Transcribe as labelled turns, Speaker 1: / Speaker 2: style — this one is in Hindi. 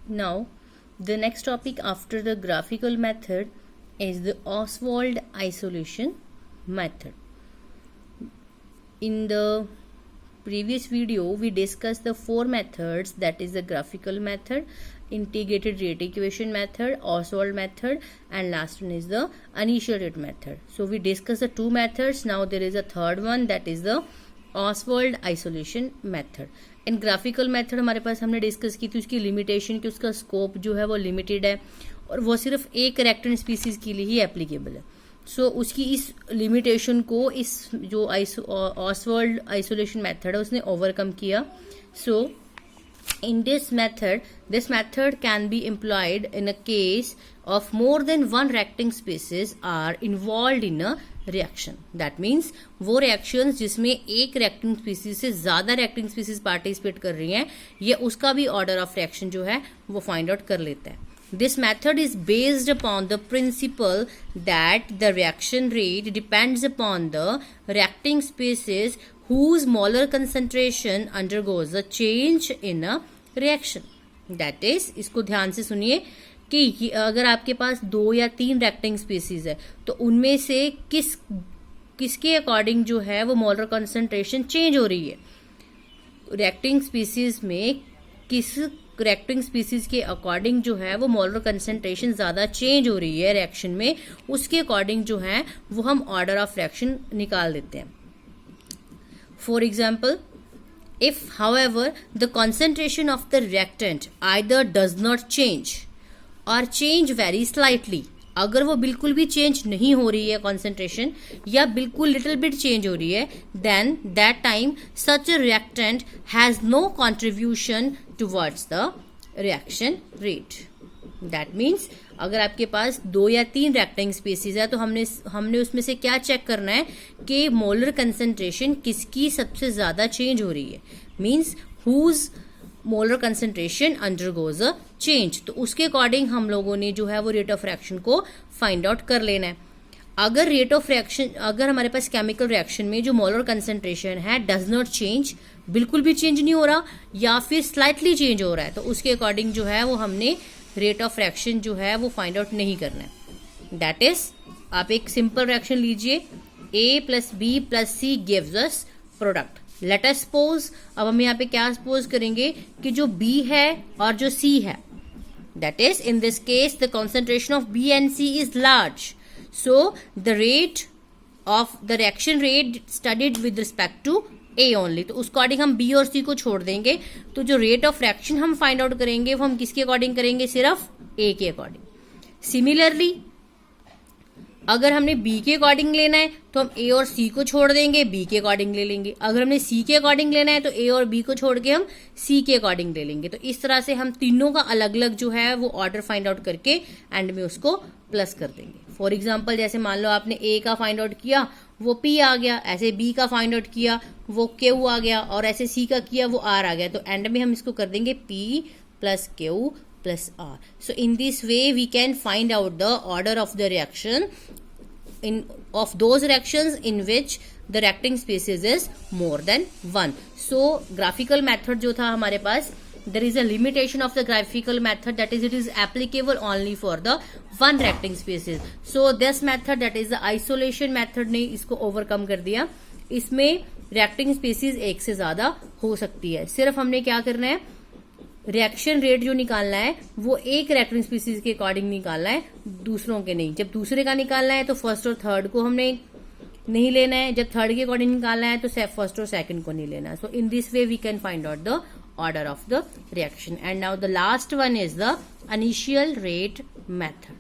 Speaker 1: Now, the next topic after the graphical method is the Ostwald isolation method. In the previous video, we discussed the four methods, that is the graphical method, integrated rate equation method, Ostwald method, and last one is the initial rate method. So we discussed the two methods. Now there is a third one, that is the Ostwald isolation method. In graphical method हमारे पास हमने डिस्कस की थी उसकी लिमिटेशन कि उसका स्कोप जो है वो लिमिटेड है और वो सिर्फ एक करेक्टर स्पीसीज के लिए ही एप्लीकेबल है. सो उसकी इस लिमिटेशन को इस जो ऑसवर्ल्ड आइसोलेशन मेथड है उसने ओवरकम किया. सो in this method can be employed in a case of more than one reacting species are involved in a reaction. That means वो reactions जिसमें एक reacting species से ज़्यादा reacting species participate कर रही हैं, ये उसका भी order of reaction जो है वो find out कर लेता है. This method is based upon the principle that the reaction rate depends upon the reacting species whose molar concentration undergoes a change in a reaction. That is, इसको ध्यान से सुनिए कि अगर आपके पास 2 या 3 reacting species है तो उनमें से किसके अकॉर्डिंग जो है वो मोलर कंसंट्रेशन चेंज हो रही है. reacting species में किस reacting species के अकॉर्डिंग जो है वो मोलर कंसंट्रेशन ज्यादा चेंज हो रही है रिएक्शन में, उसके अकॉर्डिंग जो है वो हम ऑर्डर ऑफ रिएक्शन निकाल देते हैं. For example, if however the concentration of the reactant either does not change or change very slightly, अगर वो बिल्कुल भी चेंज नहीं हो रही है concentration या बिल्कुल लिटिल बिट चेंज हो रही है, then that time such a reactant has no contribution towards the reaction rate. That means अगर आपके पास 2 या 3 रिएक्टिंग स्पीसीज है तो हमने उसमें से क्या चेक करना है कि मोलर कंसंट्रेशन किसकी सबसे ज्यादा चेंज हो रही है, means whose molar concentration undergoes a change. तो उसके अकॉर्डिंग हम लोगों ने जो है वो रेट ऑफ रिएक्शन को फाइंड आउट कर लेना है. अगर रेट ऑफ रिएक्शन, अगर हमारे पास केमिकल रिएक्शन में जो मोलर कंसंट्रेशन है डज नॉट चेंज, बिल्कुल भी चेंज नहीं हो रहा या फिर स्लाइटली चेंज हो रहा है, तो उसके अकॉर्डिंग जो है वो हमने रेट ऑफ रिएक्शन जो है वो फाइंड आउट नहीं करना है. दैट इज, आप एक सिंपल रिएक्शन लीजिए, A plus B plus C gives us product. Let us suppose, अब हम यहाँ पे क्या सपोज करेंगे कि जो B है और जो C है, that is in this case the concentration of B and C is large, so the rate of the reaction rate studied with respect to A only. तो उस अकॉर्डिंग हम B और C को छोड़ देंगे. तो जो रेट ऑफ रिएक्शन हम फाइंड आउट करेंगे वो हम किसके अकॉर्डिंग करेंगे, सिर्फ A के अकॉर्डिंग. सिमिलरली अगर हमने B के अकॉर्डिंग लेना है तो हम A और C को छोड़ देंगे, B के अकॉर्डिंग ले लेंगे. अगर हमने C के अकॉर्डिंग लेना है तो A और B को छोड़ के हम C के अकॉर्डिंग ले लेंगे. तो इस तरह से हम तीनों का अलग अलग जो है वो ऑर्डर फाइंड आउट करके एंड में उसको प्लस कर देंगे. फॉर एग्जाम्पल, जैसे मान लो आपने A का फाइंड आउट किया वो P आ गया, ऐसे B का फाइंड आउट किया वो Q आ गया और ऐसे C का किया वो R आ गया. तो एंड में हम इसको कर देंगे P plus Q plus R. So in this way we can find out the order of the reaction in of those reactions in which the reacting species is more than one. So graphical method जो था हमारे पास, there is a limitation of the graphical method, that is it is applicable only for the one reacting species. So this method, that is the isolation method, ने इसको overcome कर दिया. इसमें reacting species एक से ज्यादा हो सकती है. सिर्फ हमने क्या करना है, रिएक्शन रेट जो निकालना है वो एक रिएक्टिंग स्पीसीज के अकॉर्डिंग निकालना है, दूसरों के नहीं. जब दूसरे का निकालना है तो फर्स्ट और थर्ड को हमने नहीं लेना है, जब थर्ड के अकॉर्डिंग निकालना है तो फर्स्ट और सेकंड को नहीं लेना है. So in this way we can find out the order of the reaction. And now the last one is the initial rate method.